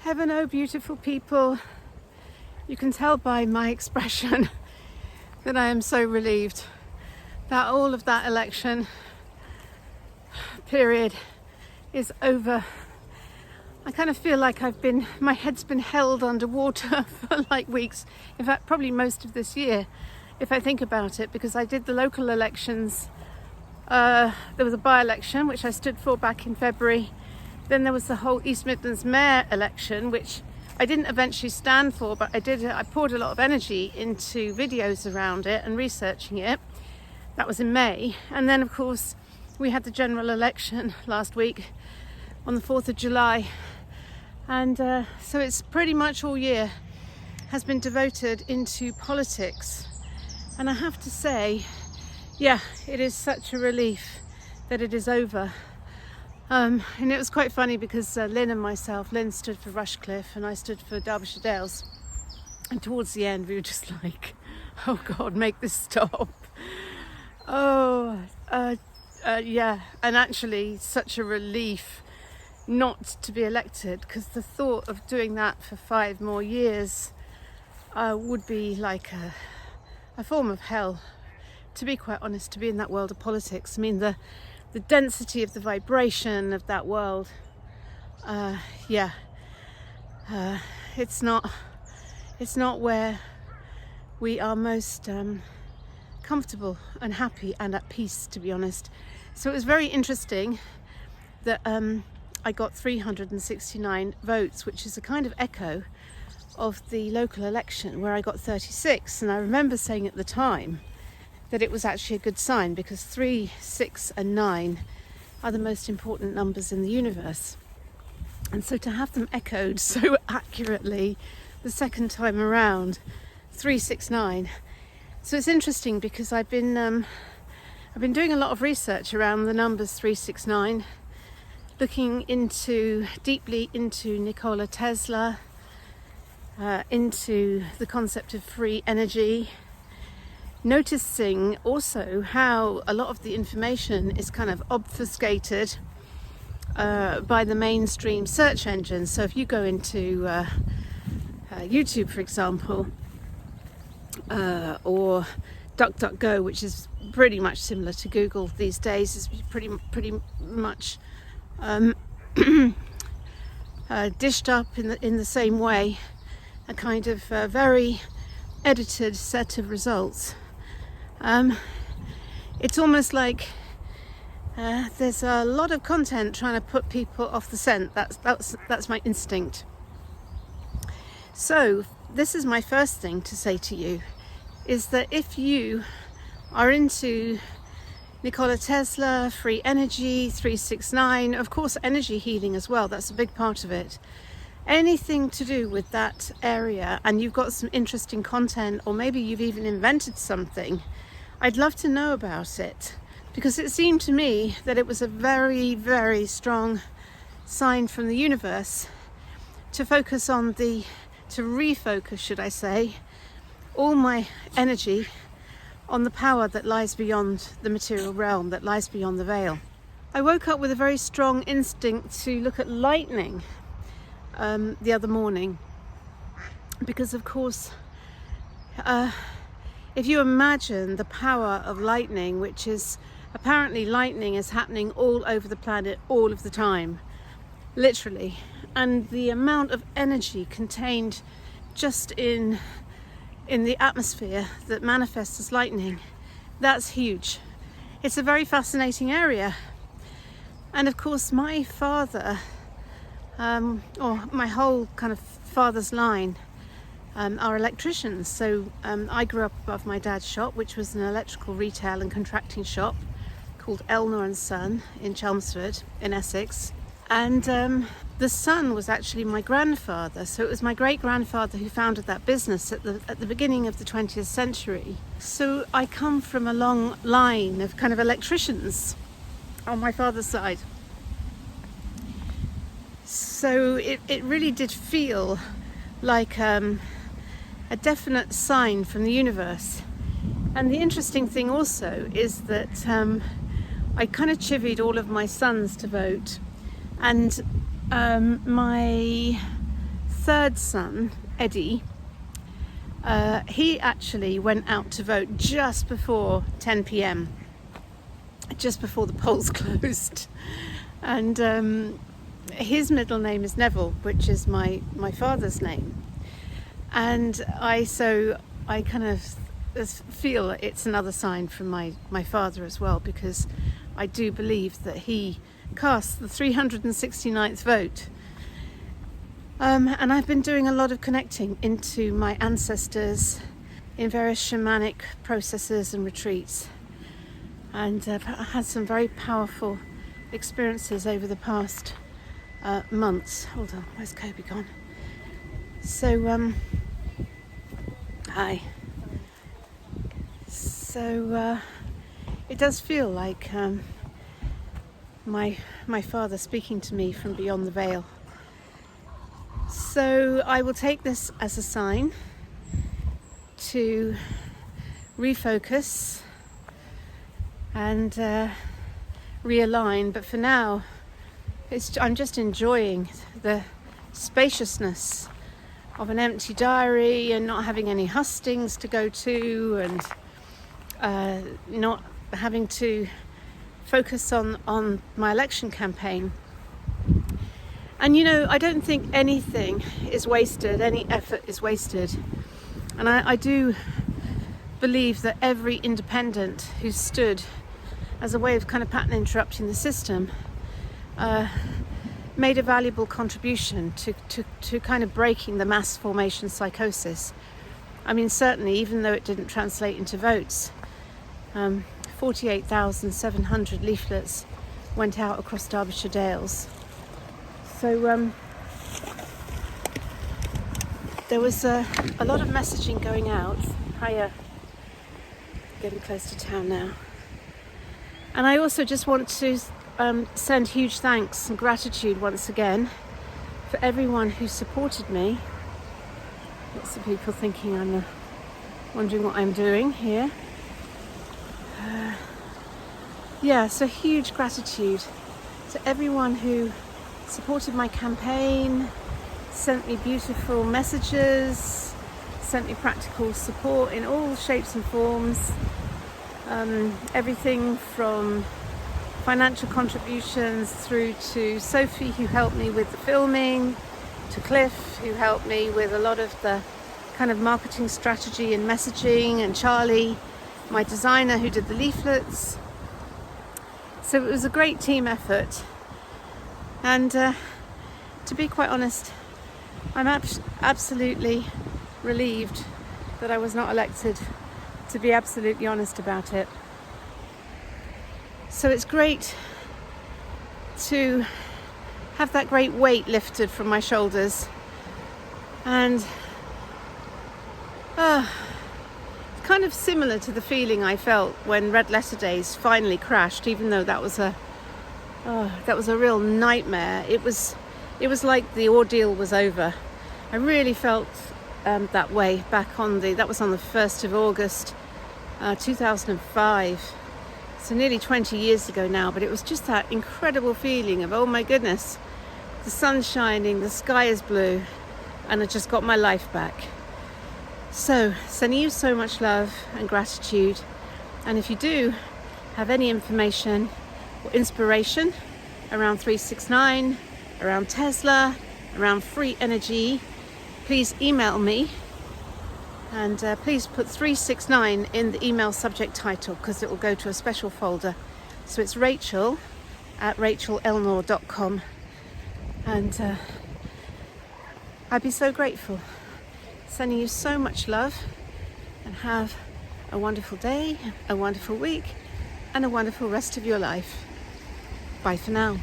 Heaven, oh beautiful people. You can tell by my expression that I am so relieved that all of that election period is over. I kind of feel like my head's been held underwater for like weeks, in fact probably most of this year if I think about it, because I did the local elections. There was a by-election which I stood for back in February. Then there was the whole East Midlands Mayor election, which I didn't eventually stand for, but I poured a lot of energy into videos around it and researching it. That was in May. And then of course we had the general election last week on the 4th of July. And so it's pretty much all year has been devoted into politics. And I have to say, yeah, it is such a relief that it is over. And it was quite funny because Lynn stood for Rushcliffe and I stood for Derbyshire Dales. And towards the end we were just like, oh God, make this stop. Yeah, and actually such a relief not to be elected, because the thought of doing that for 5 more years would be like a form of hell, to be quite honest, to be in that world of politics. I mean, the density of the vibration of that world, it's not where we are most comfortable and happy and at peace, to be honest. So it was very interesting that I got 369 votes, which is a kind of echo of the local election where I got 36. And I remember saying at the time that it was actually a good sign, because 3, 6 and 9 are the most important numbers in the universe. And so to have them echoed so accurately the second time around, 369. So it's interesting because I've been doing a lot of research around the numbers 369, looking deeply into Nikola Tesla, into the concept of free energy, noticing also how a lot of the information is kind of obfuscated by the mainstream search engines. So if you go into YouTube, for example, or DuckDuckGo, which is pretty much similar to Google these days, is pretty much dished up in the same way, a kind of very edited set of results. It's almost like there's a lot of content trying to put people off the scent. That's my instinct. So this is my first thing to say to you, is that if you are into Nikola Tesla, free energy, 369, of course energy healing as well, that's a big part of it. Anything to do with that area, and you've got some interesting content, or maybe you've even invented something, I'd love to know about it, because it seemed to me that it was a very, very strong sign from the universe to refocus, should I say, all my energy on the power that lies beyond the material realm, that lies beyond the veil. I woke up with a very strong instinct to look at lightning the other morning, because of course if you imagine the power of lightning, which is apparently lightning is happening all over the planet all of the time, literally, and the amount of energy contained just in the atmosphere that manifests as lightning, that's huge. It's a very fascinating area. And of course my father, or my whole kind of father's line, are electricians. So I grew up above my dad's shop, which was an electrical retail and contracting shop called Elnor and Son in Chelmsford in Essex. And the son was actually my grandfather. So it was my great-grandfather who founded that business at the beginning of the 20th century. So I come from a long line of kind of electricians on my father's side. So it really did feel like a definite sign from the universe. And the interesting thing also is that I kind of chivied all of my sons to vote, and my third son, Eddie, he actually went out to vote just before 10 p.m, just before the polls closed. And his middle name is Neville, which is my father's name. And I kind of feel it's another sign from my father as well, because I do believe that he cast the 369th vote. And I've been doing a lot of connecting into my ancestors in various shamanic processes and retreats, and I've had some very powerful experiences over the past months. Hold on, where's Kobe gone? So hi. So it does feel like my father speaking to me from beyond the veil. So I will take this as a sign to refocus and realign. But for now, I'm just enjoying the spaciousness of an empty diary and not having any hustings to go to, and not having to focus on my election campaign. And I don't think anything is wasted, any effort is wasted. And I do believe that every independent who stood as a way of kind of pattern interrupting the system made a valuable contribution to kind of breaking the mass formation psychosis. I mean, certainly, even though it didn't translate into votes, 48,700 leaflets went out across Derbyshire Dales. So there was a lot of messaging going out. Hiya, getting close to town now. And I also just want to send huge thanks and gratitude once again for everyone who supported me. Lots of people thinking I'm wondering what I'm doing here. So huge gratitude to everyone who supported my campaign, sent me beautiful messages, sent me practical support in all shapes and forms. Everything from financial contributions through to Sophie, who helped me with the filming, to Cliff, who helped me with a lot of the kind of marketing strategy and messaging, and Charlie, my designer, who did the leaflets. So it was a great team effort. And to be quite honest, I'm absolutely relieved that I was not elected, to be absolutely honest about it. So it's great to have that great weight lifted from my shoulders. And it's kind of similar to the feeling I felt when Red Letter Days finally crashed, even though that was a real nightmare. It was like the ordeal was over. I really felt that way back that was on the 1st of August 2005. So nearly 20 years ago now, but it was just that incredible feeling of, oh my goodness, the sun's shining, the sky is blue, and I just got my life back. So, sending you so much love and gratitude. And if you do have any information or inspiration around 369, around Tesla, around free energy, please email me. And please put 369 in the email subject title, because it will go to a special folder. So it's rachel@rachelelnor.com. And I'd be so grateful. Sending you so much love, and have a wonderful day, a wonderful week, and a wonderful rest of your life. Bye for now.